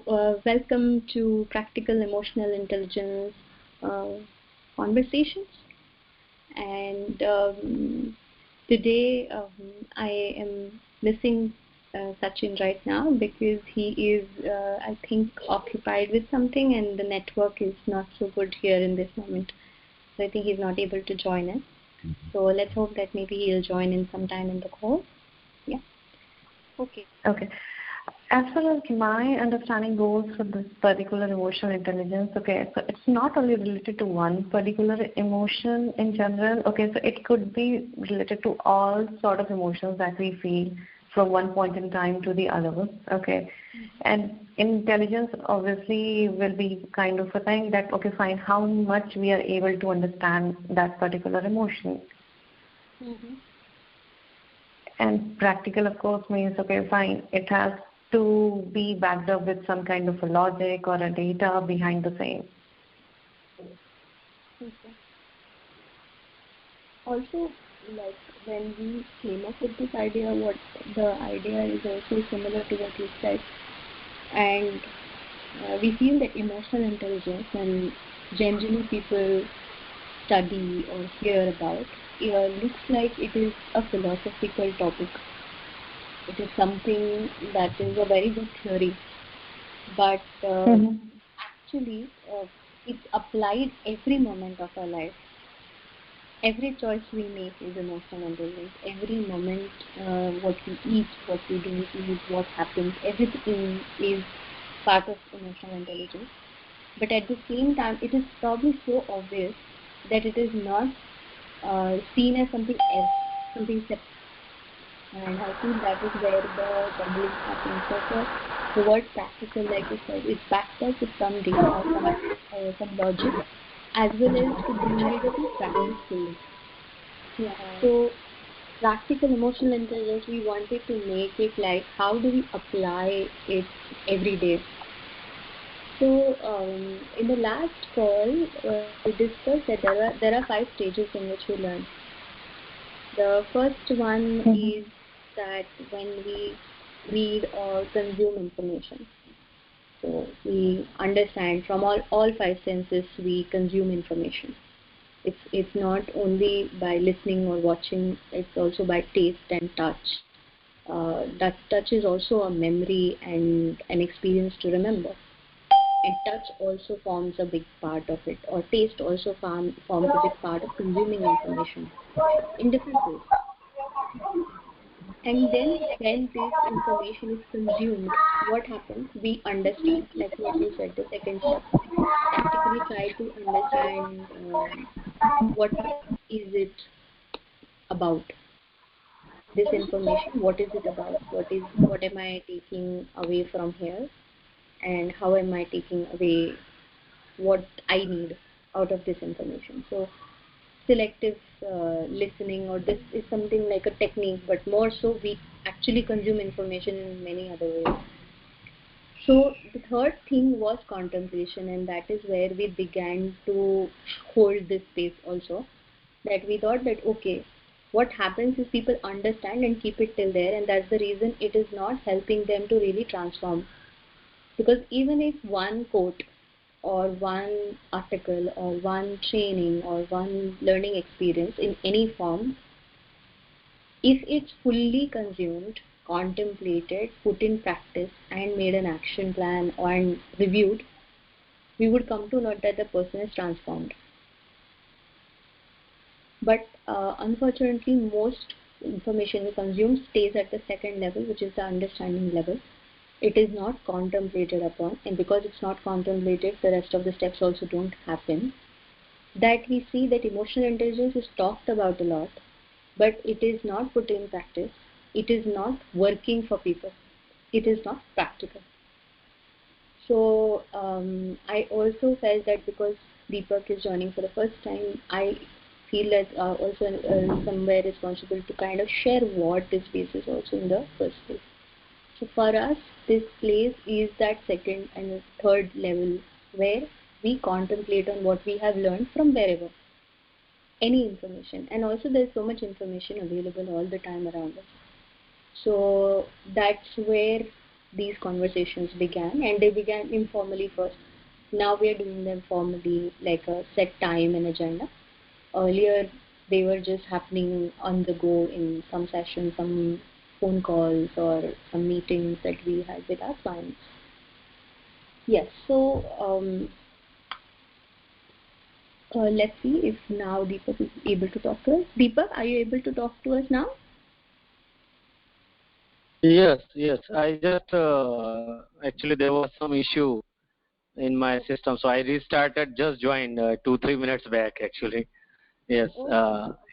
Welcome to Practical Emotional Intelligence Conversations. And today I am missing Sachin right now because he is, I think, occupied with something and the network is not so good here in this moment. So I think he's not able to join us. So let's hope that maybe he'll join in sometime in the call. Yeah. Okay. As far as my understanding goes for this particular emotional intelligence, okay, so it's not only related to one particular emotion in general, okay, so it could be related to all sort of emotions that we feel from one point in time to the other, okay. And intelligence obviously will be kind of a thing that, okay, fine, how much we are able to understand that particular emotion. Mm-hmm. And practical, of course, means, okay, fine, it has to be backed up with some kind of a logic or a data behind the same. Okay. Also, like when we came up with this idea, what the idea is also similar to what you said, and we feel that emotional intelligence, when generally people study or hear about, looks like it is a philosophical topic. It is something that is a very good theory, but actually it's applied every moment of our life. Every choice we make is emotional intelligence. Every moment, what we eat, what we don't eat, what happens, everything is part of emotional intelligence. But at the same time, it is probably so obvious that it is not seen as something else, something separate. And I think that is where the tumbling happens. So the word practical, like you said, is backed up with some data, some logic, as well as to bring it to practice fully. Yeah. So practical emotional intelligence, we wanted to make it like how do we apply it every day. So in the last call, we discussed that there are 5 stages in which we learn. The first one is that when we read or consume information. So we understand from all 5 senses we consume information. It's not only by listening or watching, it's also by taste and touch. That touch is also a memory and an experience to remember. And touch also forms a big part of it, or taste also forms a big part of consuming information in different ways. And then when this information is consumed, what happens? We understand, like what you said, the second step. Practically try to understand what is it about, this information, what is it about, what am I taking away from here, and how am I taking away what I need out of this information. So selective listening, or this is something like a technique, but more so we actually consume information in many other ways. So the third thing was contemplation, and that is where we began to hold this space also, that we thought that okay, what happens is people understand and keep it till there, and that's the reason it is not helping them to really transform. Because even if one quote or one article or one training or one learning experience in any form, if it's fully consumed, contemplated, put in practice, and made an action plan and reviewed, we would come to know that the person is transformed. But unfortunately, most information we consume stays at the second level, which is the understanding level. It is not contemplated upon, and because it's not contemplated, the rest of the steps also don't happen. That we see that emotional intelligence is talked about a lot, but it is not put in practice. It is not working for people. It is not practical. So I also felt that because Deepak is joining for the first time, I feel that also somewhere responsible to kind of share what this space is also in the first place. So for us, this place is that second and third level where we contemplate on what we have learned from wherever, any information. And also there's so much information available all the time around us. So that's where these conversations began, and they began informally first. Now we are doing them formally, like a set time and agenda. Earlier, they were just happening on the go in some sessions, some phone calls, or some meetings that we had with our clients. Yes, so let's see if now Deepak is able to talk to us. Deepak, are you able to talk to us now? Yes. I just actually there was some issue in my system, so I restarted. Just joined 2-3 minutes back actually. Yes.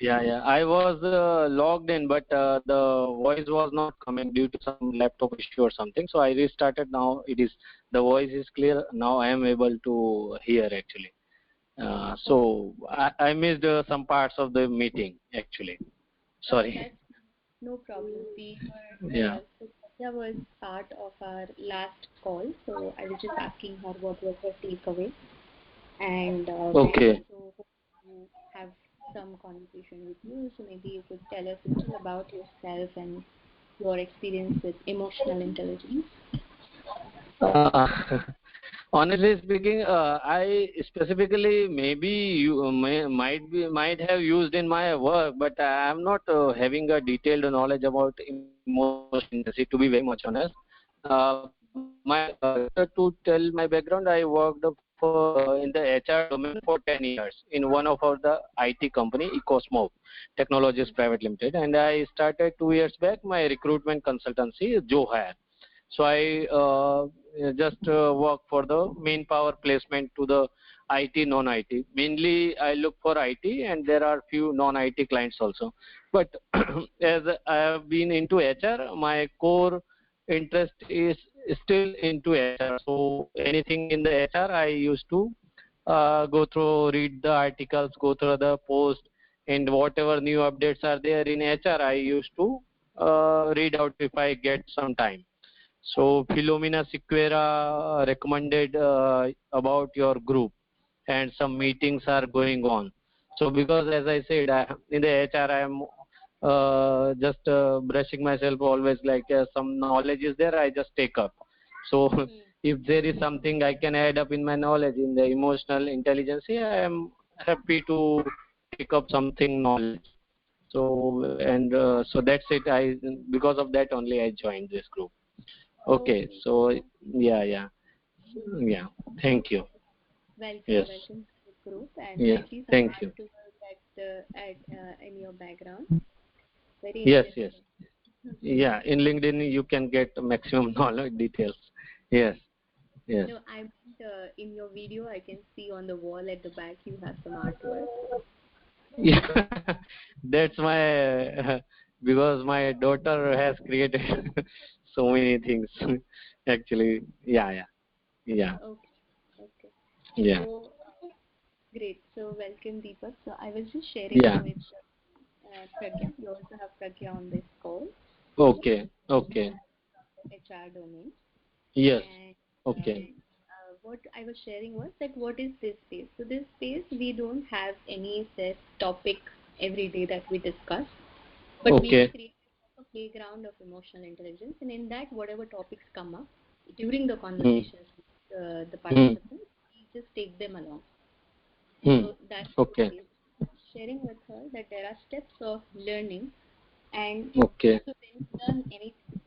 Yeah. I was logged in, but the voice was not coming due to some laptop issue or something. So I restarted. Now the voice is clear. Now I am able to hear actually. So I missed some parts of the meeting actually. Sorry. No problem. Yeah. So Satya was part of our last call, so I was just asking her what was her takeaway, and Okay. so hope to have some conversation with you. So maybe you could tell us a little about yourself and your experience with emotional intelligence. Honestly speaking, I specifically maybe you might have used in my work, but I am not having a detailed knowledge about emotional intelligence. To be very much honest, to tell my background, I worked in the HR domain for 10 years in one of the IT company, Ecosmoke Technologies Private Limited, and I started 2 years back my recruitment consultancy, Johire. So I just work for the main power placement to the IT, non-IT. Mainly I look for IT, and there are few non-IT clients also. But as I have been into HR, my core interest is still into HR. So anything in the HR, I used to go through, read the articles, go through the post, and whatever new updates are there in HR, I used to read out if I get some time. So Philomena Sequeira recommended about your group, and some meetings are going on. So because as I said, in the HR I am just brushing myself always, like some knowledge is there, I just take up. So if there is something I can add up in my knowledge in the emotional intelligence, I am happy to take up something knowledge. So and so that's it. Because of that only I joined this group. Okay, so yeah. Thank you. Welcome to the group, and Yeah, I see some thank you. to in your background. Very Yes. interesting. Yeah, in LinkedIn you can get maximum knowledge details. Yes. No, I meant in your video I can see on the wall at the back you have some artwork. Yeah, that's my because my daughter has created so many things. Actually, yeah. Okay. Yeah. So great. So welcome, Deepak. So I was just sharing with Pragya. You also have Pragya on this call. Okay. HR domain. Yes. And, Okay. what I was sharing was that what is this space? So this space, we don't have any set topic every day that we discuss, but we create a playground of emotional intelligence, and in that, whatever topics come up during the conversations with the participants, we just take them along. So that's sharing with her that there are steps of learning, and so when you learn anything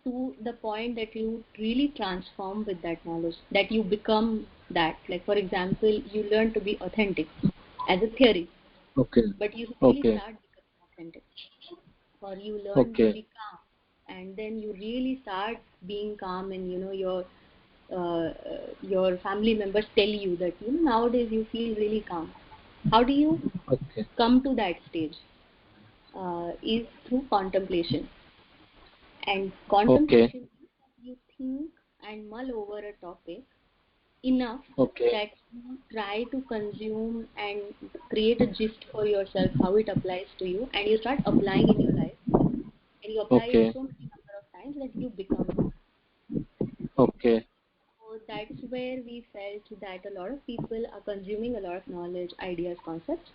to the point that you really transform with that knowledge, that you become that. Like for example, you learn to be authentic as a theory, but you really start becoming authentic, or you learn to be calm, and then you really start being calm, and your family members tell you that nowadays you feel really calm. How do you come to that stage? Is through contemplation. And contemplation is that you think and mull over a topic enough that you try to consume and create a gist for yourself how it applies to you, and you start applying in your life, and you apply it so many number of times that you become it. So that's where we felt that a lot of people are consuming a lot of knowledge, ideas, concepts,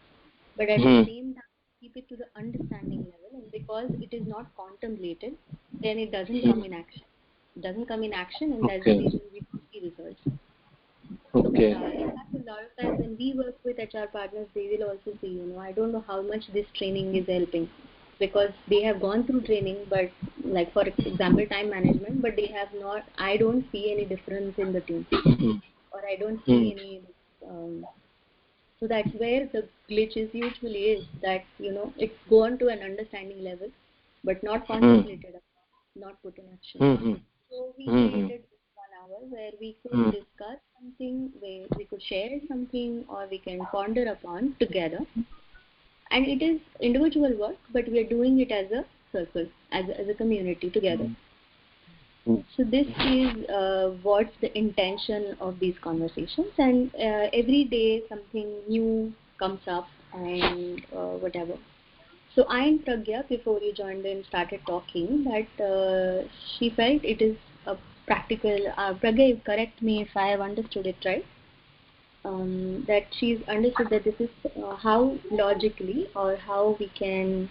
but at the same time keep it to the understanding level, and because it is not contemplated, then it doesn't come in action. doesn't come in action, and that's the reason we don't see results. Okay. So, in fact, a lot of times when we work with HR partners, they will also say, I don't know how much this training is helping, because they have gone through training, but like for example, time management, but they have not, I don't see any difference in the team, or I don't see any, so that's where the glitch is usually is that, it's gone to an understanding level, but not contemplated, not put in action. So we created 1 hour where we could discuss something, where we could share something, or we can ponder upon together. And it is individual work, but we are doing it as a circle, as a community together. So this is what's the intention of these conversations, and every day something new comes up and whatever. So I and Pragya, before you joined in, started talking that she felt it is a practical, Pragya, correct me if I have understood it right, that she's understood that this is how logically or how we can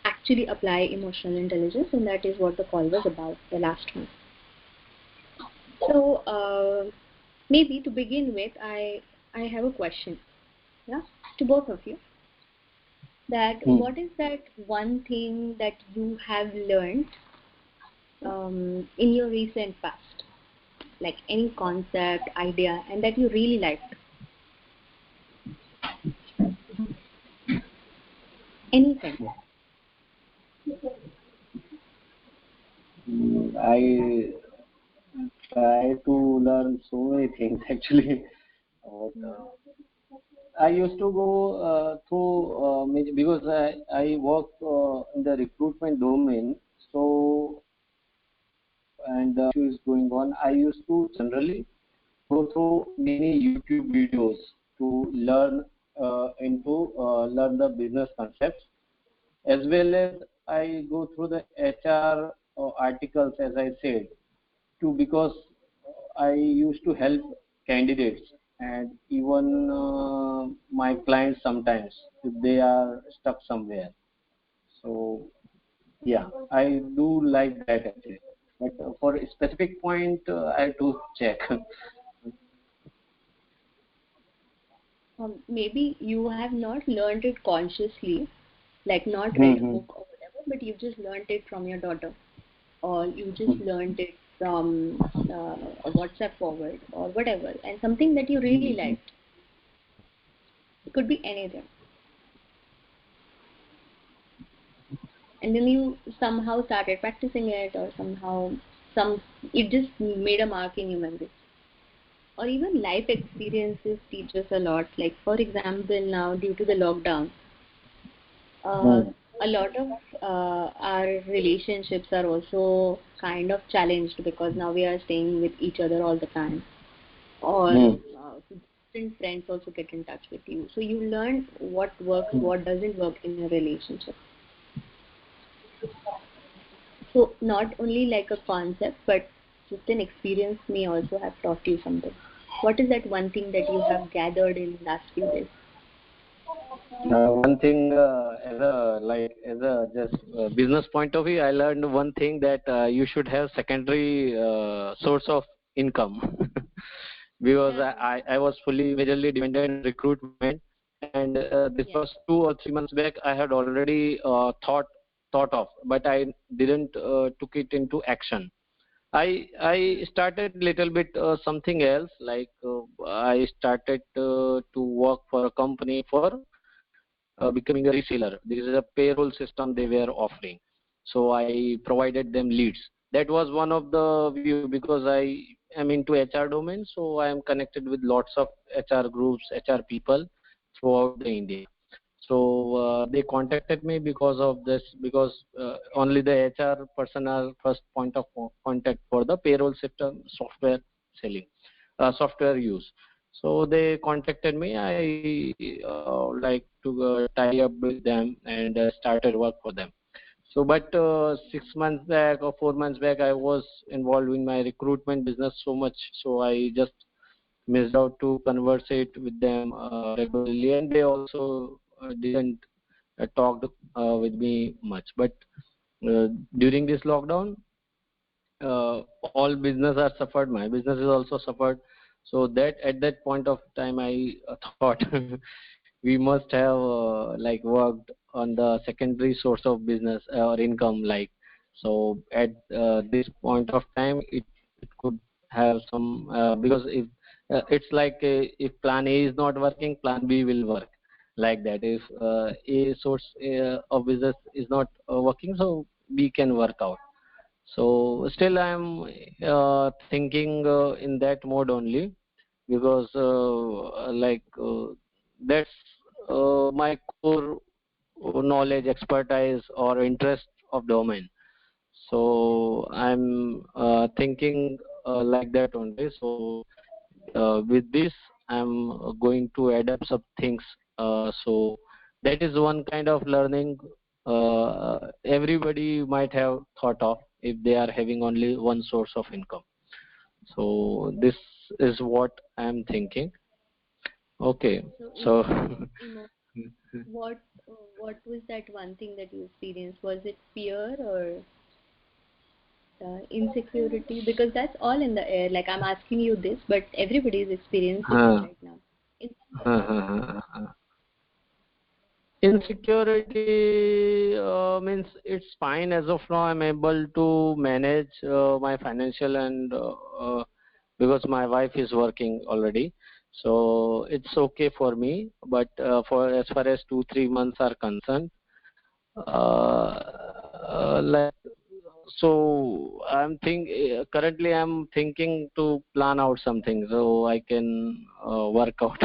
actually apply emotional intelligence, and that is what the call was about, the last one. So maybe to begin with, I have a question, to both of you. That what is that one thing that you have learned in your recent past, like any concept, idea, and that you really liked? Anything. I try to learn so many things actually. I used to go through because I work in the recruitment domain, so and issue is going on. I used to generally go through many YouTube videos to learn learn the business concepts, as well as I go through the HR articles, as I said, too, because I used to help candidates and even my clients sometimes if they are stuck somewhere. So yeah, I do like that actually. But for a specific point, I have to check. Maybe you have not learned it consciously, like not read a book or whatever, but you just learned it from your daughter, or you just learned it from a WhatsApp forward or whatever, and something that you really liked. It could be anything. And then you somehow started practicing it, or somehow it just made a mark in your memory. Or even life experiences teach us a lot. Like for example, now due to the lockdown, a lot of our relationships are also kind of challenged, because now we are staying with each other all the time, or different friends also get in touch with you. So you learn what works, what doesn't work in a relationship. So not only like a concept, but just an experience may also have taught you something. What is that one thing that you have gathered in last few days? One thing, as a just business point of view, I learned one thing, that you should have secondary source of income. Because I was majorly dependent on recruitment, and this was 2 or 3 months back. I had already thought of, but I didn't took it into action. I started little bit something else, like I started to work for a company for becoming a reseller. This is a payroll system they were offering, so I provided them leads. That was one of the view, because I am into HR domain, so I am connected with lots of HR groups, HR people throughout the India. So they contacted me because of this, because only the HR person are first point of contact for the payroll system software selling, software use. So they contacted me. I like to tie up with them and started work for them. So, but 6 months back or 4 months back, I was involved in my recruitment business so much, so I just missed out to conversate with them regularly, and they also didn't talk with me much. But during this lockdown, all business are suffered, my business is also suffered. So that at that point of time I thought we must have like worked on the secondary source of business or income, like. So at this point of time it could have some because if it's like if plan A is not working, plan B will work, like that. If A source of business is not working, so B can work out. So still I am thinking in that mode only, because that's my core knowledge, expertise, or interest of domain. So I'm thinking like that only. So with this I'm going to adapt some things. So that is one kind of learning everybody might have thought of if they are having only one source of income. So this is what I'm thinking. Okay. So what was that one thing that you experienced? Was it fear or insecurity? Because that's all in the air. Like, I'm asking you this, but everybody is experiencing it right now. Insecurity means it's fine as of now. I'm able to manage my financial and because my wife is working already, so it's okay for me. But for as far as 2-3 months are concerned, like, so currently I'm thinking to plan out something so I can work out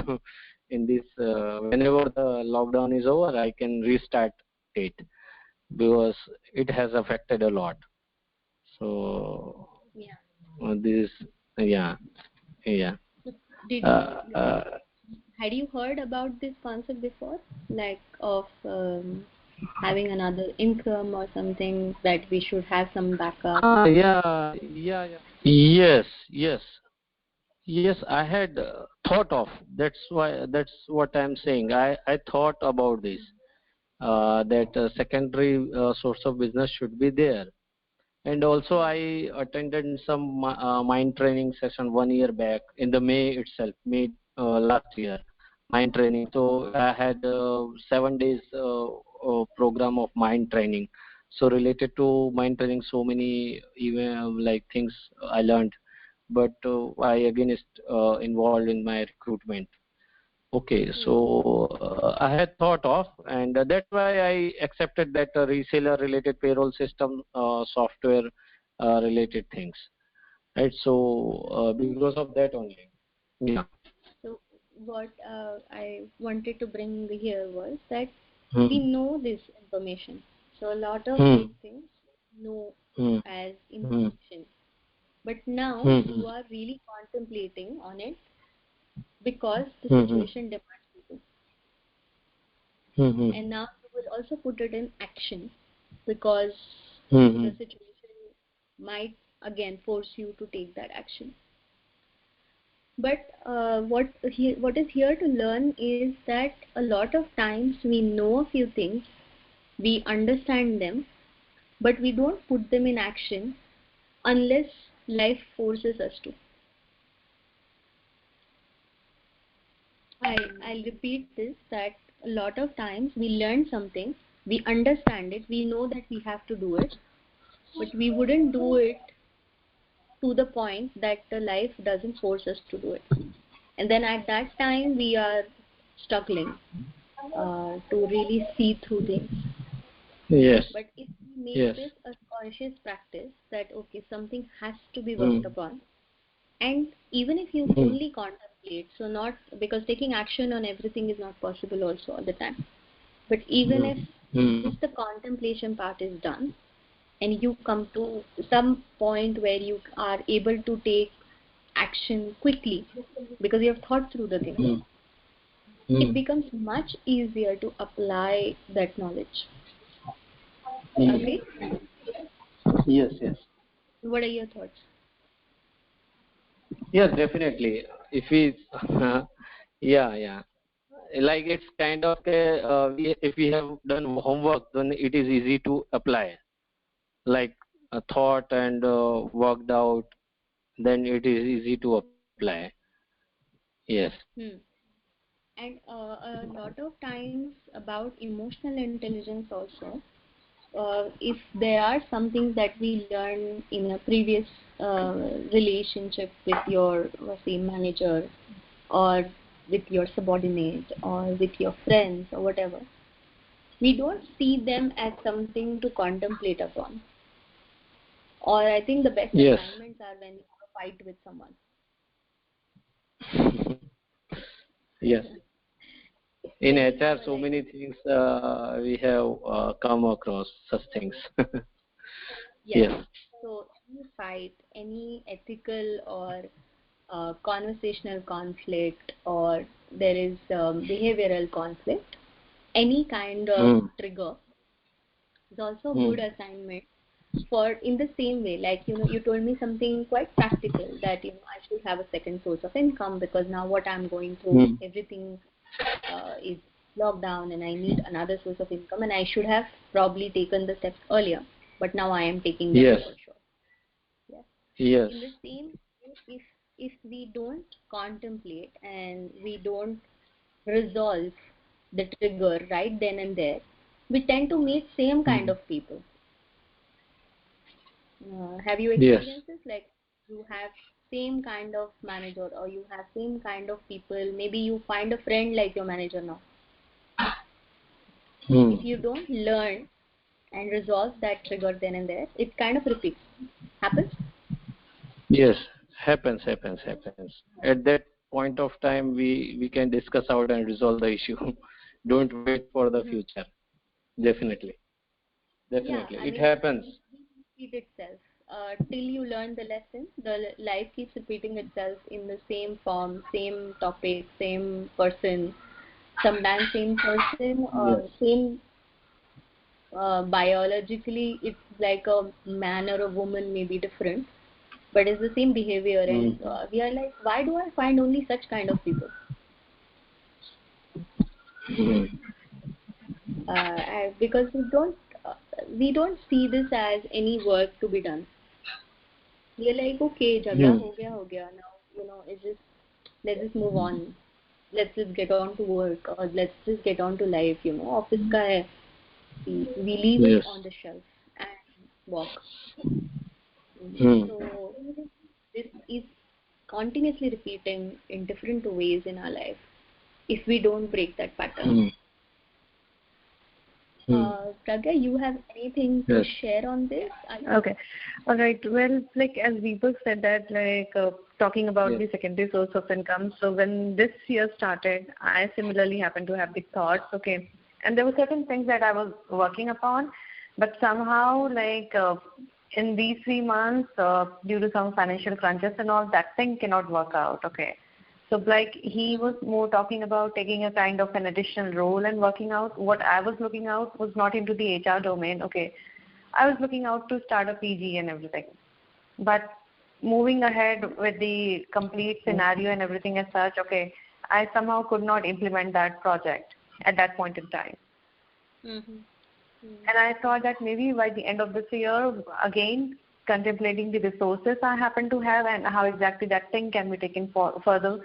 in this whenever the lockdown is over I can restart it, because it has affected a lot. So this yeah. Did had you heard about this concept before, like of having another income or something, that we should have some backup? Yes, I had thought of. That's what I'm saying. I thought about this, that secondary source of business should be there. And also I attended some mind training session 1 year back in the May itself, May last year, mind training. So I had 7 days program of mind training. So related to mind training, so many even like things I learned. But I again is involved in my recruitment. Okay, so I had thought of, and that's why I accepted that reseller related payroll system software related things, right? So because of that only. Yeah. So what I wanted to bring here was that we know this information. So a lot of these things know as information. But now you are really contemplating on it because the situation demands you to. And now you will also put it in action because the situation might again force you to take that action. But what is here to learn is that a lot of times we know a few things, we understand them, but we don't put them in action unless life forces us to. I'll repeat this, that a lot of times we learn something, we understand it, we know that we have to do it, but we wouldn't do it to the point that the life doesn't force us to do it. And then at that time we are struggling to really see through things. Yes. But if we make this a conscious practice, that okay, something has to be worked upon, and even if you only contemplate, so not because taking action on everything is not possible also all the time, but even if just the contemplation part is done and you come to some point where you are able to take action quickly because you have thought through the thing, it becomes much easier to apply that knowledge. Okay? Yes. What are your thoughts? Yes, definitely. If we like it's kind of if we have done homework, then it is easy to apply. Like thought and worked out, then it is easy to apply. Yes. And a lot of times about emotional intelligence also, if there are some things that we learn in a previous relationship with your say manager or with your subordinate or with your friends or whatever, we don't see them as something to contemplate upon. Or I think the best assignments are when you fight with someone. Yes. In HR, so many things we have come across such things. Yes. So any fight, any ethical or conversational conflict, or there is behavioral conflict, any kind of trigger is also a good assignment for, in the same way, like you told me something quite practical, that I should have a second source of income because now what I'm going through, everything is locked down and I need another source of income, and I should have probably taken the steps earlier, but now I am taking them for sure. Yes. In the same way, if we don't contemplate and we don't resolve the trigger right then and there, we tend to meet same kind of people. Have you experienced this? Like you have same kind of manager or you have same kind of people. Maybe you find a friend like your manager now. If you don't learn and resolve that trigger then and there, it kind of repeats. Happens? Yes, happens. At that point of time, we can discuss out and resolve the issue. Don't wait for the future. Definitely. Yeah, it happens. It repeats itself. Till you learn the lesson, the life keeps repeating itself in the same form, same topic, same person, sometimes same person, same biologically it's like a man or a woman may be different, but it's the same behavior, and we are like, why do I find only such kind of people? Because we don't see this as any work to be done. We are like, okay, jagda ho gaya now, it's just, let's just move on, let's just get on to work, or let's just get on to life, office ka hai, we leave it on the shelf and walk. So this is continuously repeating in different ways in our life if we don't break that pattern. Pragya, you have anything to share on this? Okay. All right. Well, like as Deepak said that, talking about the secondary source of income. So when this year started, I similarly happened to have the thoughts. Okay. And there were certain things that I was working upon, but somehow in these 3 months, due to some financial crunches and all, that thing cannot work out. Okay. So he was more talking about taking a kind of an additional role and working out. What I was looking out was not into the HR domain. Okay. I was looking out to start a PG and everything. But moving ahead with the complete scenario and everything as such, okay, I somehow could not implement that project at that point in time. And I thought that maybe by the end of this year, again, contemplating the resources I happen to have and how exactly that thing can be taken further,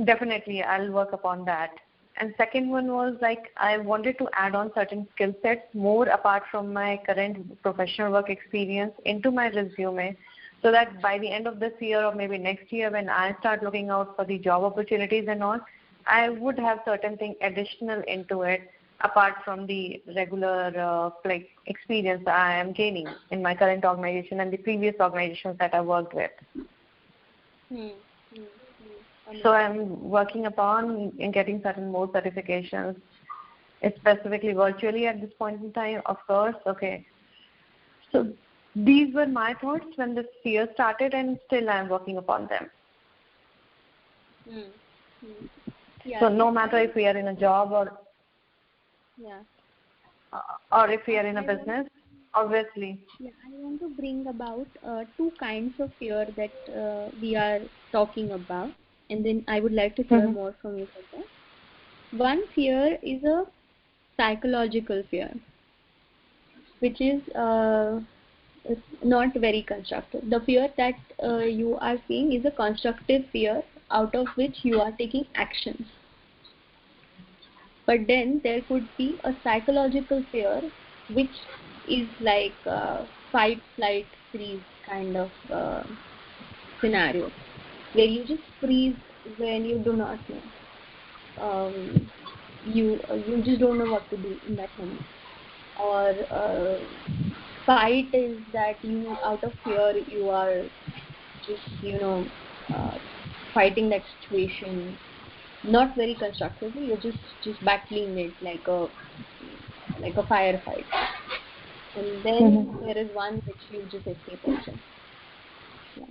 definitely I'll work upon that. And second one was I wanted to add on certain skill sets more apart from my current professional work experience into my resume, so that by the end of this year or maybe next year when I start looking out for the job opportunities and all, I would have certain thing additional into it apart from the regular experience I am gaining in my current organization and the previous organizations that I worked with. So I'm working upon getting certain more certifications, specifically virtually at this point in time, of course. Okay. So these were my thoughts when this year started, and still I'm working upon them. So no matter if we are in a job or if we are in a business, obviously. Yeah, I want to bring about 2 kinds of fear that we are talking about, and then I would like to hear more from you, Pragya. One fear is a psychological fear, which is not very constructive. The fear that you are seeing is a constructive fear out of which you are taking actions. But then there could be a psychological fear which is like fight, flight, freeze kind of scenario, where you just freeze when you do not know. You just don't know what to do in that moment. Or fight is that you, out of fear, you are just fighting that situation, not very constructively. You're just battling it like a firefight. And then there is one which you just escape also. Yeah.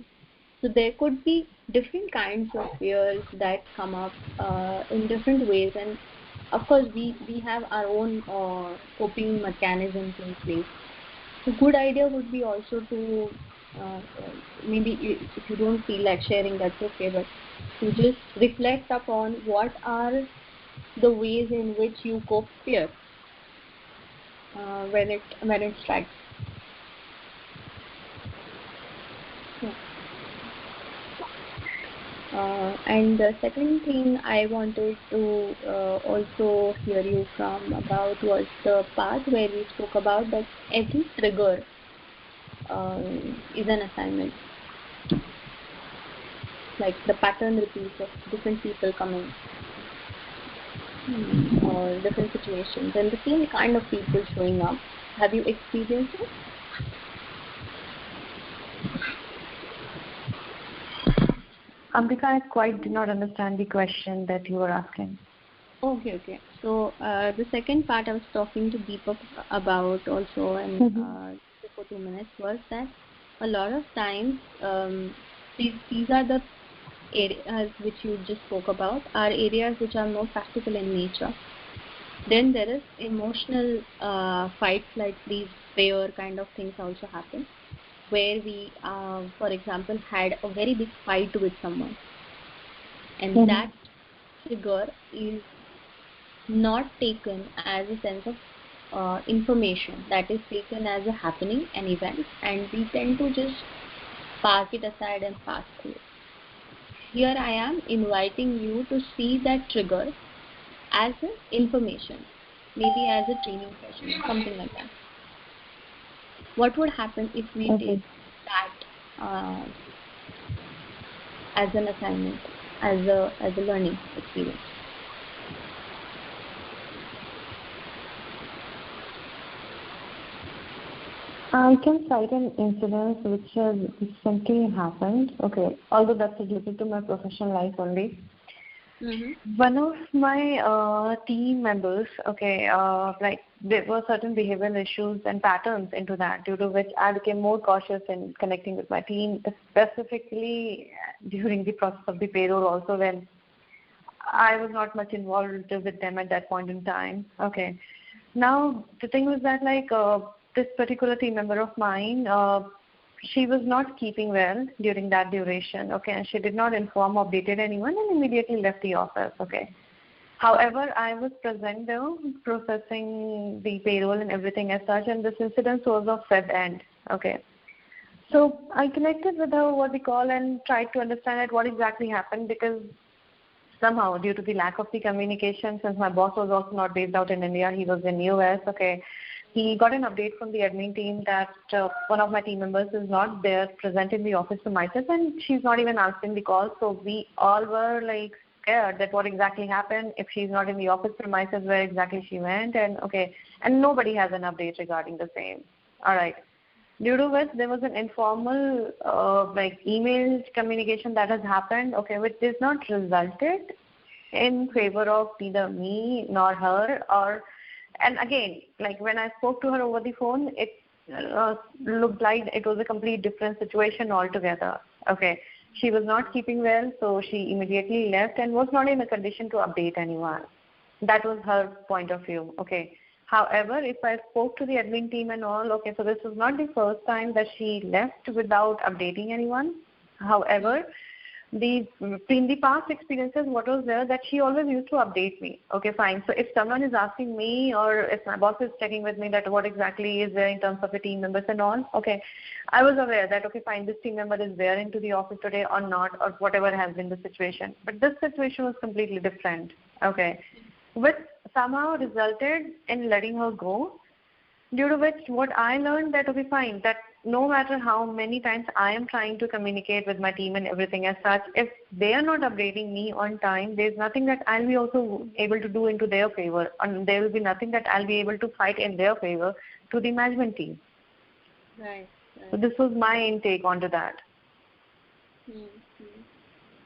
So there could be different kinds of fears that come up in different ways, and of course we have our own coping mechanisms in place. A good idea would be also to maybe if you don't feel like sharing, that's okay, but to just reflect upon what are the ways in which you cope fear when it strikes. And the second thing I wanted to also hear you from about was the part where we spoke about that every trigger is an assignment. Like the pattern repeats of different people coming or different situations and the same kind of people showing up. Have you experienced it? Ambika, I quite did not understand the question that you were asking. Okay. So the second part I was talking to Deepak about also, and for 2 minutes, was that a lot of times these are the areas which you just spoke about, are areas which are more practical in nature. Then there is emotional fight, flight, freeze, fear kind of things also happen, where we, for example, had a very big fight with someone, and that trigger is not taken as a sense of information, that is taken as a happening, an event, and we tend to just park it aside and pass through it. Here I am inviting you to see that trigger as an information, maybe as a training session, something like that. What would happen if we did that as an assignment, as a learning experience? I can cite an incident which has recently happened. Okay, although that's related to my professional life only. One of my team members, like there were certain behavioral issues and patterns into that, due to which I became more cautious in connecting with my team, specifically during the process of the payroll also, when I was not much involved with them at that point in time. Okay. Now, the thing was that this particular team member of mine, she was not keeping well during that duration, okay, and she did not inform or updated anyone and immediately left the office, okay. However, I was present there processing the payroll and everything as such, and this incident was of Feb end, okay. So I connected with her, what we call, and tried to understand what exactly happened, because somehow due to the lack of the communication, since my boss was also not based out in India, he was in US, okay, he got an update from the admin team that one of my team members is not there present in the office premises, and she's not even answering the call. So we all were scared that what exactly happened, if she's not in the office premises, where exactly she went, and nobody has an update regarding the same. All right. Due to which there was an informal email communication that has happened, okay, which is not resulted in favor of neither me nor her, and again, when I spoke to her over the phone, it looked like it was a complete different situation altogether. Okay, she was not keeping well, so she immediately left and was not in a condition to update anyone. That was her point of view. Okay. However, if I spoke to the admin team and all, okay, so this was not the first time that she left without updating anyone. However, in the past experiences, what was there that she always used to update me. Okay, fine. So if someone is asking me or if my boss is checking with me that what exactly is there in terms of the team members and all, okay, I was aware that, okay, fine, this team member is there into the office today or not, or whatever has been the situation. But this situation was completely different, okay, which somehow resulted in letting her go, due to which what I learned that, okay, fine, that no matter how many times I am trying to communicate with my team and everything as such, if they are not updating me on time, there's nothing that I'll be also able to do into their favor, and there will be nothing that I'll be able to fight in their favor to the management team. Right. So this was my intake onto that.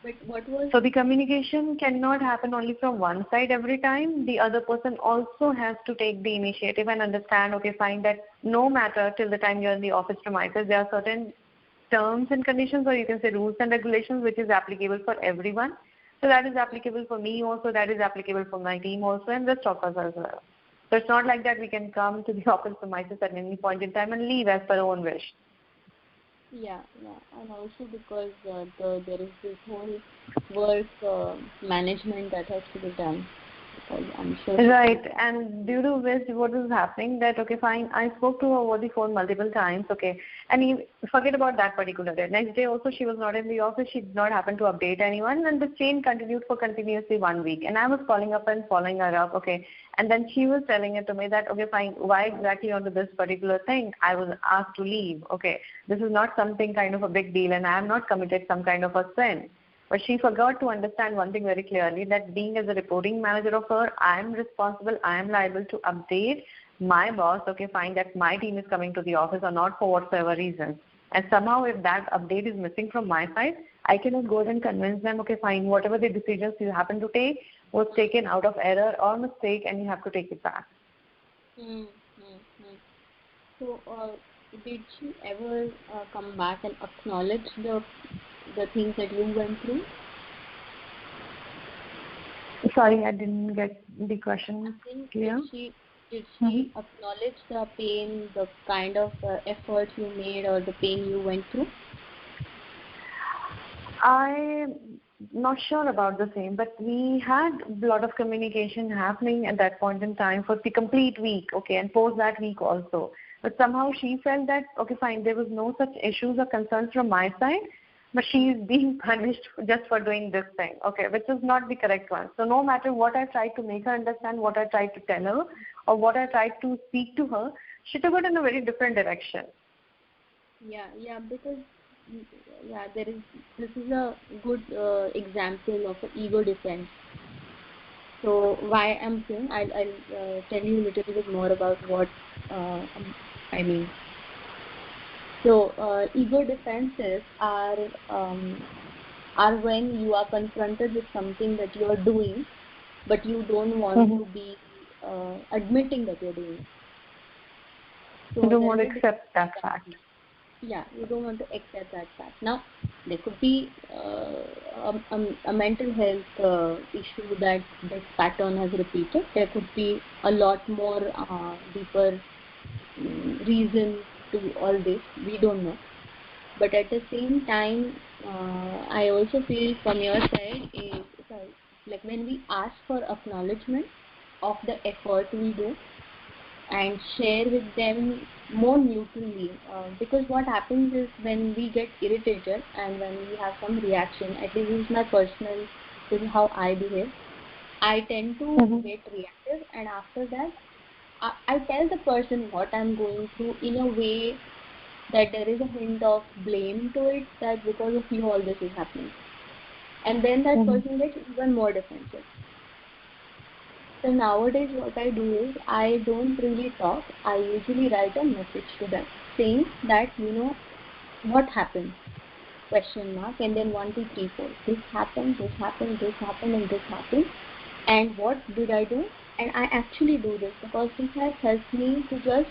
But what was... So the communication cannot happen only from one side every time. The other person also has to take the initiative and understand, okay, fine, that no matter till the time you're in the office premises, there are certain terms and conditions, or you can say rules and regulations, which is applicable for everyone. So that is applicable for me also, that is applicable for my team also, and rest of us as well. So it's not like that we can come to the office premises at any point in time and leave as per our own wish. Yeah, and also because there is this whole work management that has to be done. I'm sure. Right, and due to which what is happening that, okay, fine, I spoke to her over the phone multiple times, okay, and forget about that particular day. Next day also she was not in the office, she did not happen to update anyone, and the chain continued for continuously 1 week, and I was calling up and following her up, okay, and then she was telling it to me that, okay, fine, why exactly onto this particular thing I was asked to leave, okay, this is not something kind of a big deal, and I have not committed some kind of a sin. But she forgot to understand one thing very clearly, that being as a reporting manager of her, I am responsible, I am liable to update my boss, okay, fine, that my team is coming to the office or not for whatsoever reason. And somehow if that update is missing from my side, I cannot go ahead and convince them, okay, fine, whatever the decisions you happen to take was taken out of error or mistake and you have to take it back. So did she ever come back and acknowledge the things that you went through? Sorry, I didn't get the question clear. Did she acknowledge the pain, the kind of efforts you made or the pain you went through? I'm not sure about the same, but we had a lot of communication happening at that point in time for the complete week, okay, and post that week also. But somehow she felt that, okay, fine, there was no such issues or concerns from my side, but she is being punished just for doing this thing, okay, which is not the correct one. So no matter what I tried to make her understand, what I tried to tell her, or what I tried to speak to her, she took it in a very different direction. Because this is a good example of an ego defense. So why I'm saying, I'll tell you a little bit more about what I mean. So ego defenses are when you are confronted with something that you are doing, but you don't want to be admitting that you're doing. So you don't want to accept that fact. Yeah, you don't want to accept that fact. Now, there could be a mental health issue that this pattern has repeated. There could be a lot more deeper reason to all this. We don't know. But at the same time, I also feel from your side, like when we ask for acknowledgement of the effort we do, and share with them more neutrally, because what happens is when we get irritated and when we have some reaction, at least this is my personal, this is how I behave, I tend to get reactive, and after that I tell the person what I'm going through in a way that there is a hint of blame to it, that because of you all this is happening, and then that person gets even more defensive. So nowadays what I do is, I don't really talk. I usually write a message to them saying that, what happened? Question mark, and then 1, 2, 3, 4. This happened, this happened, this happened, and this happened. And what did I do? And I actually do this because this has helped me to just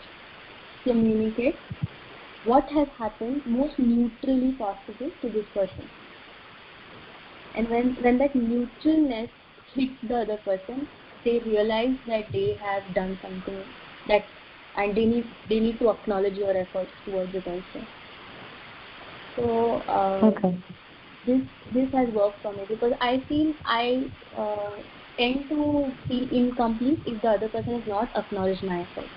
communicate what has happened most neutrally possible to this person. And when that neutralness hits the other person, they realize that they have done something that, and they need to acknowledge your efforts towards it also. So this has worked for me, because I feel I tend to feel incomplete if the other person has not acknowledged my effort,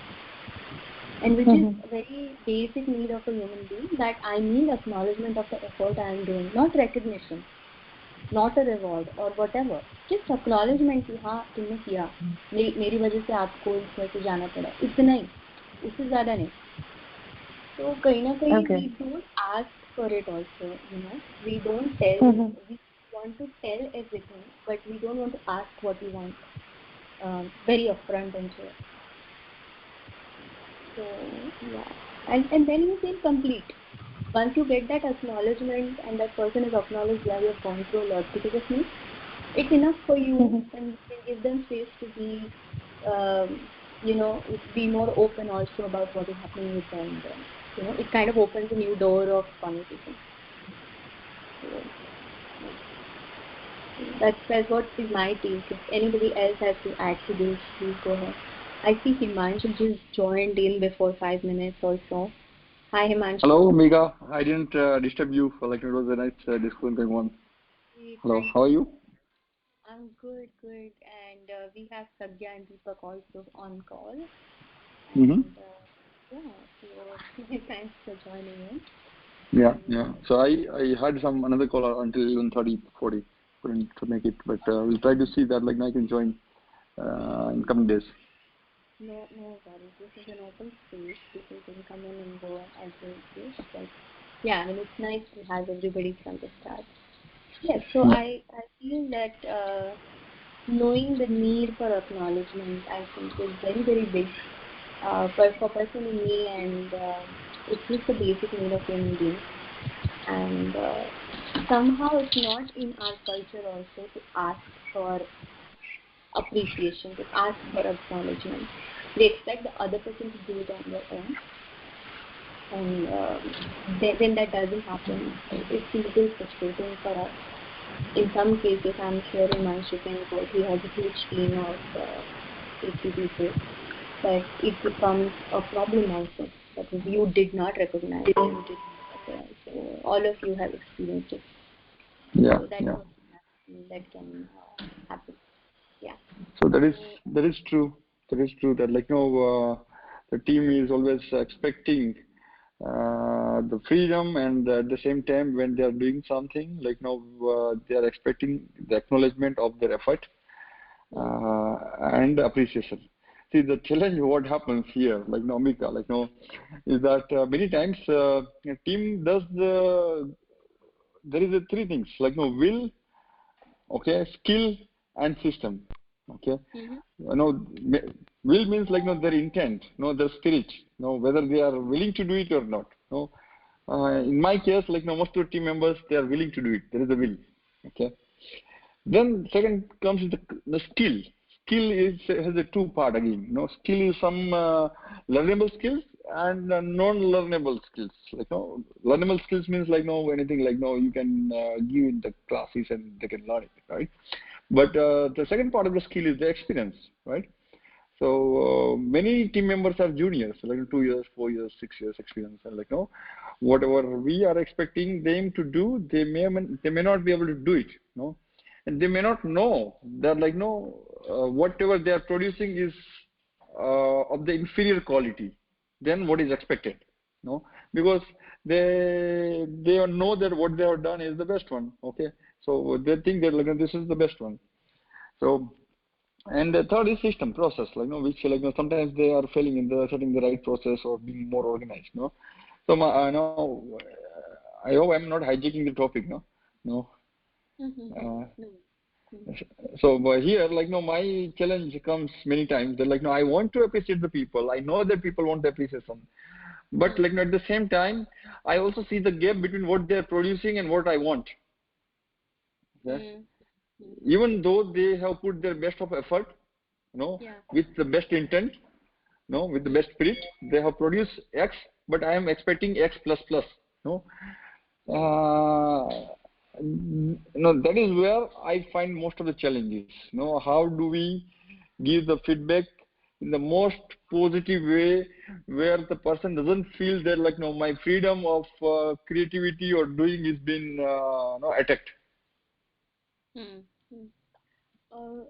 and which is a very basic need of a human being, that I need acknowledgement of the effort I am doing, not recognition, not a reward or whatever, just acknowledgement कि हाँ तुमने किया, मेरी वजह से आपको इसमें से जाना पड़ा, इतना ही, उससे ज़्यादा नहीं. So कहीं ना कहीं we don't ask for it also, we don't tell, we want to tell everything, but we don't want to ask what we want very upfront and so. So yeah, and then you feel complete. Once you get that acknowledgement and that person is acknowledged, yeah, you have gone through a lot because of me, it's enough for you, and you can give them space to be, be more open also about what is happening with them. It kind of opens a new door of conversation. So that's what is my take. If anybody else has to add to this, please go ahead. I see Himanshu just joined in before 5 minutes or so. Hi, Himanshu. Hello, Megha. I didn't disturb you. It was a nice discussion going on. Hello, how are you? I'm good. And we have Sadhya and Deepak also on call. And, so thanks for joining in. Yeah. So I had another call until 11:30, 40. Couldn't make it, but we'll try to see that I can join in coming days. No worries. This is an open space. People can come in and go as they wish. But yeah, it's nice to have everybody from the start. Yes, so I feel that knowing the need for acknowledgement, I think, is very, very big for personally me, and it's just a basic need of human beings. And somehow it's not in our culture also to ask for appreciation, to ask for acknowledgement. They expect the other person to do it on their own, and then that doesn't happen. It's a little frustrating for us. In some cases, I'm sure Himanshu can quote, he has a huge team of 80 people, but it becomes a problem also, that you did not recognize, so all of you have experienced it. Yeah, so that can happen. Yeah. So that is true. That is true. That the team is always expecting the freedom, and at the same time, when they are doing something, they are expecting the acknowledgement of their effort and appreciation. See, the challenge what happens here, Mika, is that many times a team does there is three things will, okay, skill and system. Okay, will means their intent, their spirit, whether they are willing to do it or not. In my case, most of the team members, they are willing to do it. There is a will. Okay. Then second comes the skill. Skill has a two part again. Skill is some learnable skills and non-learnable skills. Learnable skills means anything you can give in the classes and they can learn it, right? But the second part of the skill is the experience, right? So many team members are juniors, 2 years, 4 years, 6 years experience, and whatever we are expecting them to do, they may not be able to do it, and they may not know that whatever they are producing is of the inferior quality than what is expected, because they know that what they have done is the best one. Okay, so they think that this is the best one. So, and the third is system process, which sometimes they are failing in the setting the right process or being more organized. So I hope I'm not hijacking the topic. No. So here, my challenge comes many times that I want to appreciate the people. I know that people want the appreciation, but at the same time, I also see the gap between what they are producing and what I want. Okay? Even though they have put their best of effort, with the best intent, with the best spirit, they have produced X, but I am expecting X plus plus. That is where I find most of the challenges. How do we give the feedback in the most positive way, where the person doesn't feel that like, no, my freedom of creativity or doing is been no, attacked.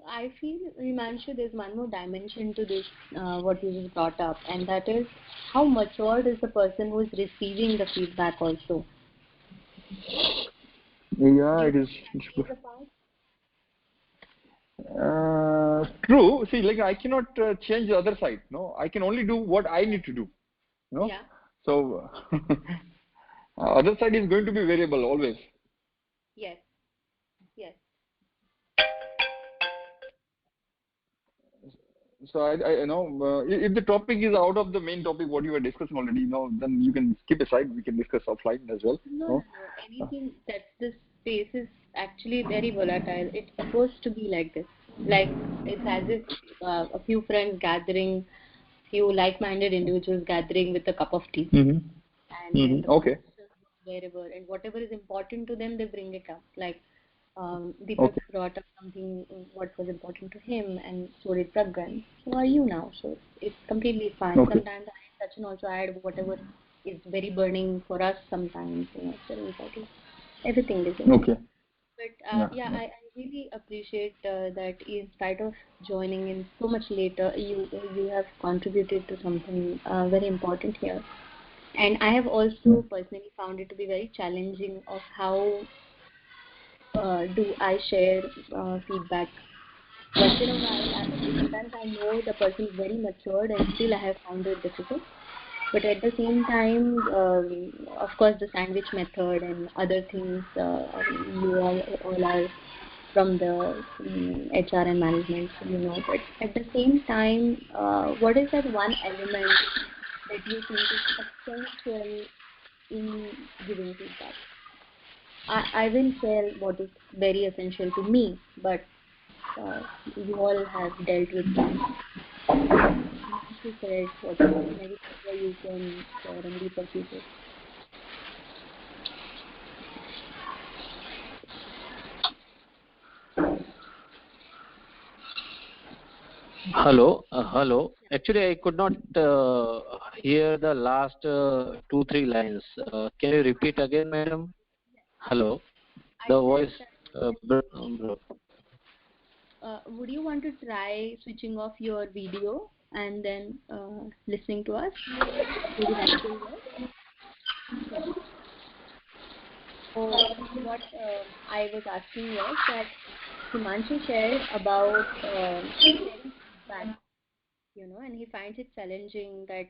I feel, Himanshu, there's one more dimension to this, what you just brought up, and that is how matured is the person who is receiving the feedback also. Yeah, it is. True. See, like I cannot change the other side. No, I can only do what I need to do. No. Yeah. So other side is going to be variable always. Yes. Yes. So I know if the topic is out of the main topic what you were discussing already, then you can skip aside. We can discuss offline as well. No. Anything that this space is actually very volatile. It's supposed to be like this. Like it's as if a few friends gathering, few like-minded individuals gathering with a cup of tea, and Okay. wherever, and whatever is important to them, they bring it up. Like Deepak brought up something what was important to him, and so did Pragyan. So are you now? So it's completely fine. Okay. Sometimes Sachin also add whatever is very burning for us. Sometimes it's very important. Everything is okay. But I really appreciate that in spite of joining in so much later, you have contributed to something very important here. And I have also personally found it to be very challenging of how do I share feedback. Once in a while, sometimes I know the person is very matured and still I have found it difficult. But at the same time, of course, the sandwich method and other things, you all are from the HR and management, But at the same time, what is that one element that you think is essential in giving feedback? I will share what is very essential to me, but you all have dealt with that. You said what maybe you can share and deeper pieces. Hello. Actually, I could not hear the last 2-3 lines. Can you repeat again, madam? Hello. The voice broke. Would you want to try switching off your video and then listening to us? Would you like to work? So what I was asking was that Himanshu shared about feedback, and he finds it challenging that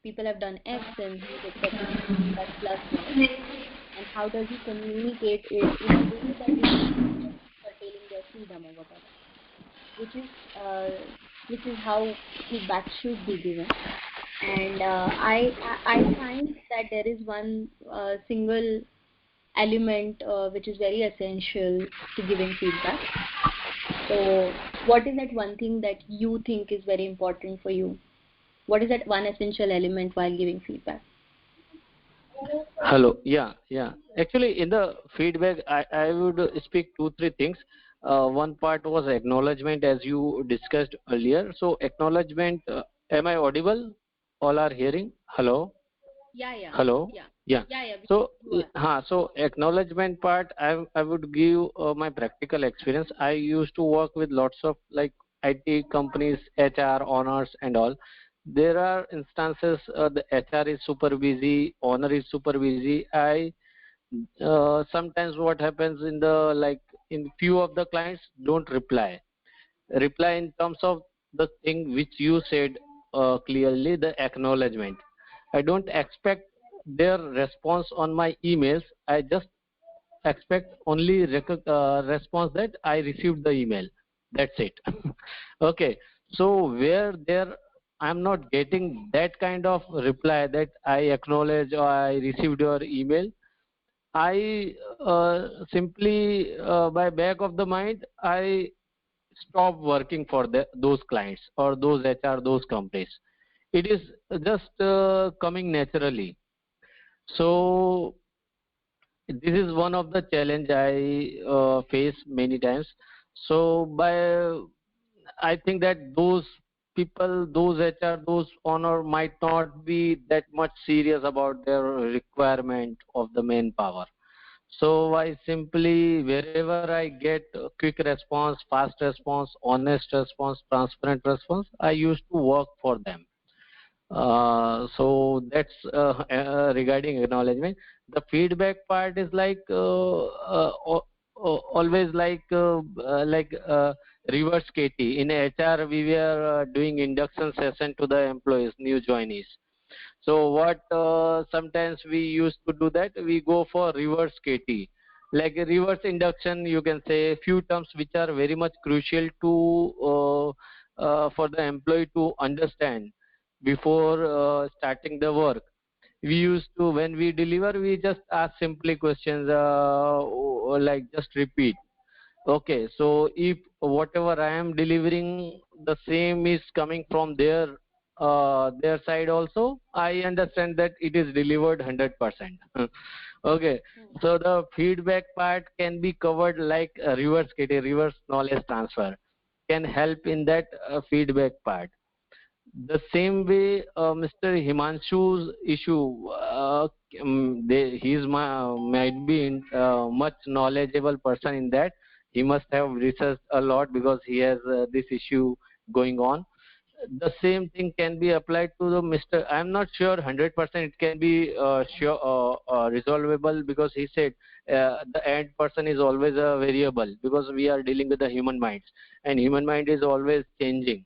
people have done X and he's expecting that plus now. And how does he communicate it in a way that is curtailing their freedom or whatever, which is how feedback should be given. And I find that there is one single element which is very essential to giving feedback. So what is that one thing that you think is very important for you? What is that one essential element while giving feedback? Hello. Yeah. Actually, in the feedback, I would speak 2-3 things. One part was acknowledgement, as you discussed earlier. So acknowledgement. Am I audible? All are hearing? Hello. Yeah. Hello. Yeah. So acknowledgement part, I would give my practical experience. I used to work with lots of like IT companies, HR, owners, and all. There are instances the HR is super busy, owner is super busy. Sometimes what happens in few of the clients don't reply in terms of the thing which you said clearly, the acknowledgement. I don't expect their response on my emails. I just expect only response that I received the email. That's it. Okay. So where there I'm not getting that kind of reply that I acknowledge or I received your email, I simply by back of the mind I stop working for those clients or those HR, those companies. It is just coming naturally. So this is one of the challenge I face many times. So I think that those people, those HR, those owner might not be that much serious about their requirement of the manpower. So I simply, wherever I get a quick response, fast response, honest response, transparent response, I used to work for them. So that's regarding acknowledgement. The feedback part is like always like reverse KT. In HR, we were doing induction session to the employees, new joinees. So what sometimes we used to do that, we go for reverse KT. Like a reverse induction, you can say a few terms which are very much crucial to for the employee to understand before starting the work. We used to, when we deliver, we just ask simply questions like just repeat. Okay, so if whatever I am delivering, the same is coming from their side also, I understand that it is delivered 100%. Okay, so the feedback part can be covered like a reverse KT, reverse knowledge transfer, can help in that feedback part. The same way, Mr. Himanshu's issue, might be much knowledgeable person in that. He must have researched a lot because he has this issue going on. The same thing can be applied to the Mr. I'm not sure 100% it can be resolvable, because he said the end person is always a variable, because we are dealing with the human minds, and human mind is always changing.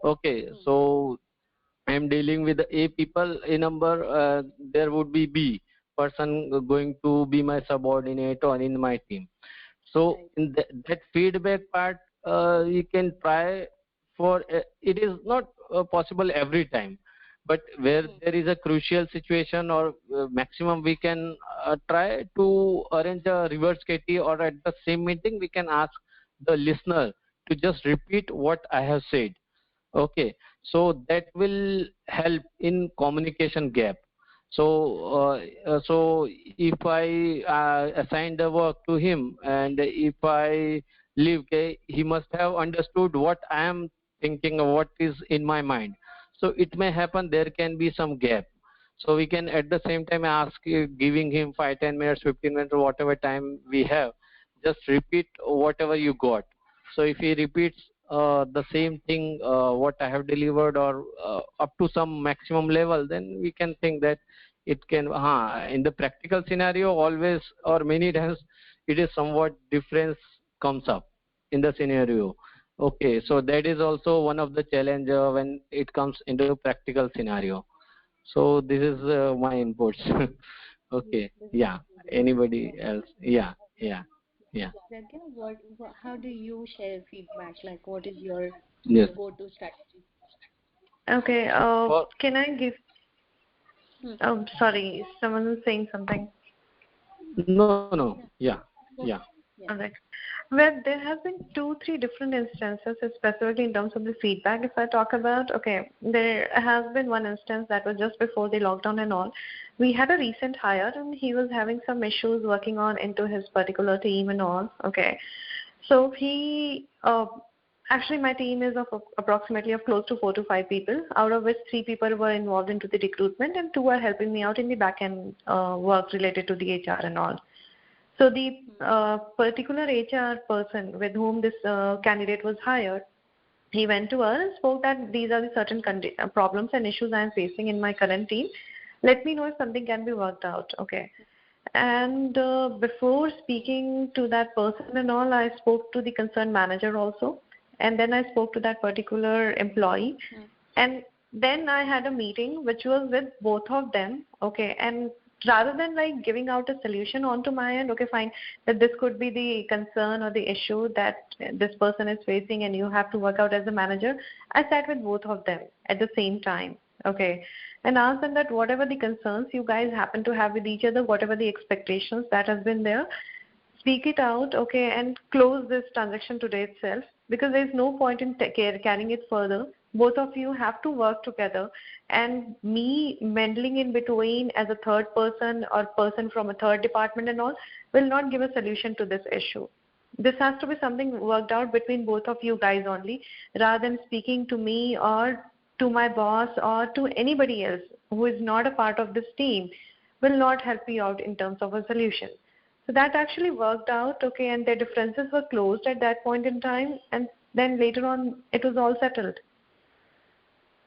Okay, so I'm dealing with A people, A number, there would be B person going to be my subordinate or in my team. So in that feedback part, you can try for, it is not possible every time, but where there is a crucial situation or maximum, we can try to arrange a reverse KT, or at the same meeting we can ask the listener to just repeat what I have said. Okay, so that will help in communication gap. So if I assign the work to him, and if I leave, okay, he must have understood what I am thinking or what is in my mind. So it may happen there can be some gap. So we can at the same time ask, giving him 5-10 minutes, 15 minutes, or whatever time we have, just repeat whatever you got. So if he repeats the same thing what I have delivered, or up to some maximum level, then we can think that it can, in the practical scenario always or many times it is somewhat difference comes up in the scenario. Okay, so that is also one of the challenge when it comes into practical scenario. So this is my inputs. Okay, yeah, anybody else? Yeah. How do you share feedback? Like, what is your Yes. go-to strategy? Okay, can I give, sorry, someone is saying something. No. Yeah. All right. Well, there have been 2-3 different instances, specifically in terms of the feedback. If I talk about, okay, there has been one instance that was just before the lockdown and all. We had a recent hire, and he was having some issues working on into his particular team and all. Okay, so he actually, my team is of approximately of close to 4 to 5 people, out of which 3 people were involved into the recruitment, and 2 are helping me out in the back end work related to the HR and all. So the particular HR person with whom this candidate was hired, he went to us and spoke that these are the certain problems and issues I am facing in my current team. Let me know if something can be worked out. Okay. And before speaking to that person and all, I spoke to the concerned manager also. And then I spoke to that particular employee. And then I had a meeting which was with both of them. Okay. And rather than like giving out a solution onto my end, okay, fine, that this could be the concern or the issue that this person is facing and you have to work out as a manager, I sat with both of them at the same time, okay, and asked them that whatever the concerns you guys happen to have with each other, whatever the expectations that has been there, speak it out, okay, and close this transaction today itself, because there is no point in carrying it further. Both of you have to work together, and me meddling in between as a third person or person from a third department and all will not give a solution to this issue. This has to be something worked out between both of you guys only, rather than speaking to me or to my boss or to anybody else who is not a part of this team will not help you out in terms of a solution. So that actually worked out, okay, and their differences were closed at that point in time, and then later on it was all settled.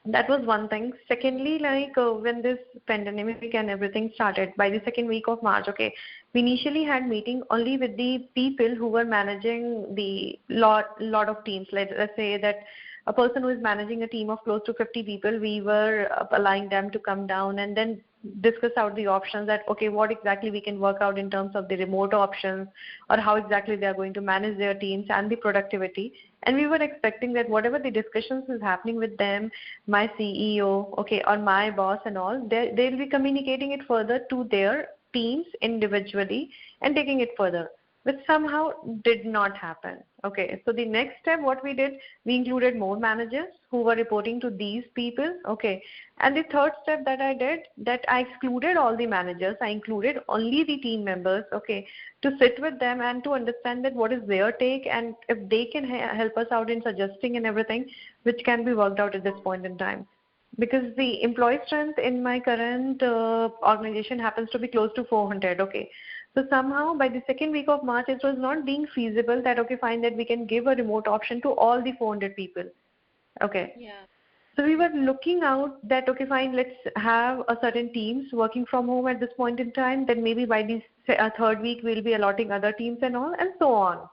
That was one thing. Secondly, when this pandemic and everything started, by the second week of March, okay, we initially had meeting only with the people who were managing the lot of teams. Let's say that a person who is managing a team of close to 50 people, we were allowing them to come down and then discuss out the options that, okay, what exactly we can work out in terms of the remote options or how exactly they are going to manage their teams and the productivity. And we were expecting that whatever the discussions is happening with them, my CEO, okay, or my boss and all, they'll be communicating it further to their teams individually and taking it further, which somehow did not happen. Okay, so the next step, what we did, we included more managers who were reporting to these people. Okay, and the third step that I did, that I excluded all the managers, I included only the team members, okay, to sit with them and to understand that what is their take and if they can help us out in suggesting and everything, which can be worked out at this point in time. Because the employee strength in my current organization happens to be close to 400, okay. So somehow by the second week of March, it was not being feasible that, okay, fine, that we can give a remote option to all the 400 people. Okay. Yeah. So we were looking out that, okay, fine, let's have a certain teams working from home at this point in time. Then maybe by the third week, we'll be allotting other teams and all, and so on.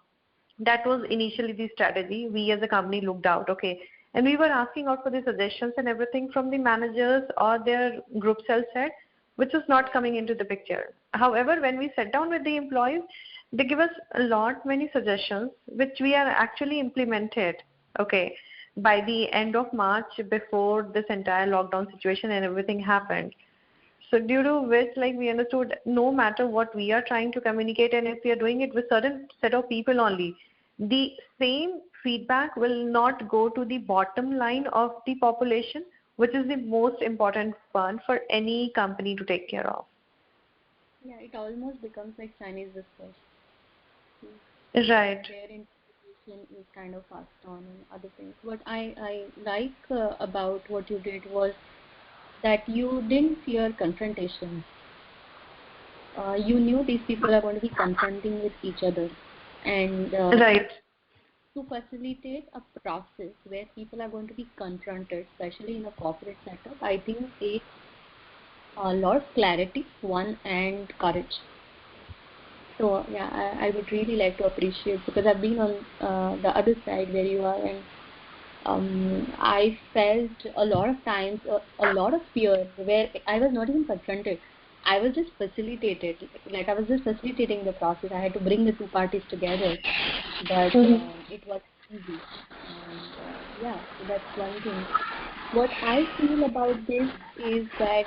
That was initially the strategy we as a company looked out, okay. And we were asking out for the suggestions and everything from the managers or their group sales head, which was not coming into the picture. However, when we sat down with the employees, they give us many suggestions, which we are actually implemented, okay, by the end of March before this entire lockdown situation and everything happened. So due to which, we understood no matter what we are trying to communicate and if we are doing it with certain set of people only, the same feedback will not go to the bottom line of the population, which is the most important one for any company to take care of. Yeah, it almost becomes like Chinese whispers. Right. Their information is kind of passed on and other things. What I like about what you did was that you didn't fear confrontation. You knew these people are going to be confronting with each other. And right. To facilitate a process where people are going to be confronted, especially in a corporate setup, I think takes a lot of clarity, one, and courage. So yeah, I would really like to appreciate, because I've been on the other side where you are, and I felt a lot of times a lot of fear where I was not even confronted. I was just facilitated, like I was just facilitating the process. I had to bring the two parties together, but it was easy. And yeah, so that's one thing. What I feel about this is that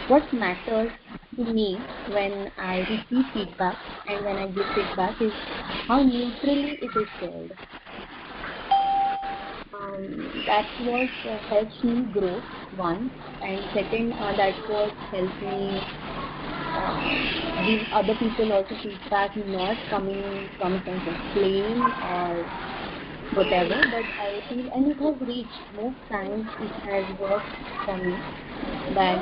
what matters to me when I receive feedback and when I give feedback is how neutrally it is shared. That was helps me grow, one, and second, that was helped me give other people also feedback, not coming from a sense of blame or whatever, but I feel, and it has reached, most times it has worked for me, that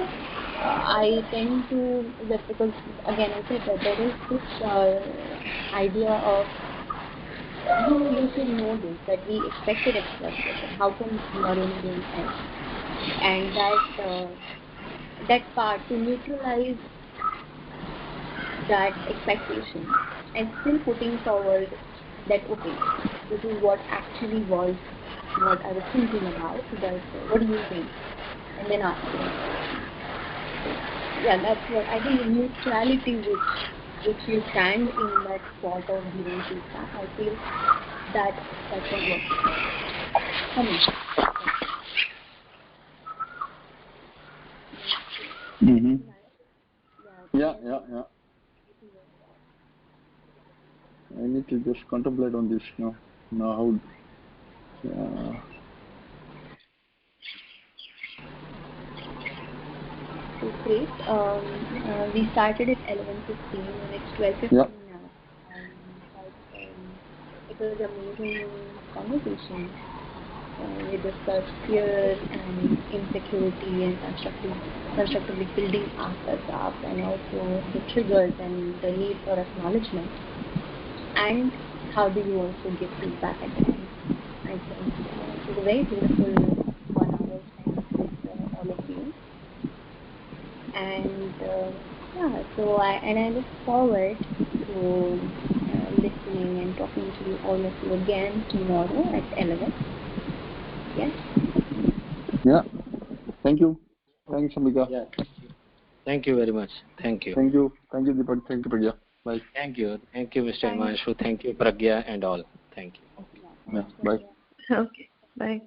I tend to, that because again I said that there is this idea of you should know this, that we expected expression. How come you are only doing X? And that part, to neutralize that expectation and still putting forward that, okay, this is what actually was what I was thinking about, but what do you think? And then asking. Yeah, that's what I think, the neutrality which you stand in that spot of giving feedback, I feel that's what works for me. Yeah. I need to just contemplate on this now. How? So great. We started at 11:15 and it's 12:15 now. was an amazing conversation. We discussed fear and insecurity and constructively building ourselves up, and also the triggers and the need for acknowledgement, and how do you also give feedback at the end. I think it was a very beautiful 1 hour spent with all of you, and so I look forward to listening and talking to all of you again tomorrow at 11. Yes. Yeah. Thank you. Thanks, Ambika. Yeah. Thank you very much. Thank you. Thank you. Thank you, Deepak. Thank you, Pragya. Bye. Thank you. Thank you, Mr. Himanshu. Thank you, Pragya, and all. Thank you. Yeah. Bye. Okay. Bye.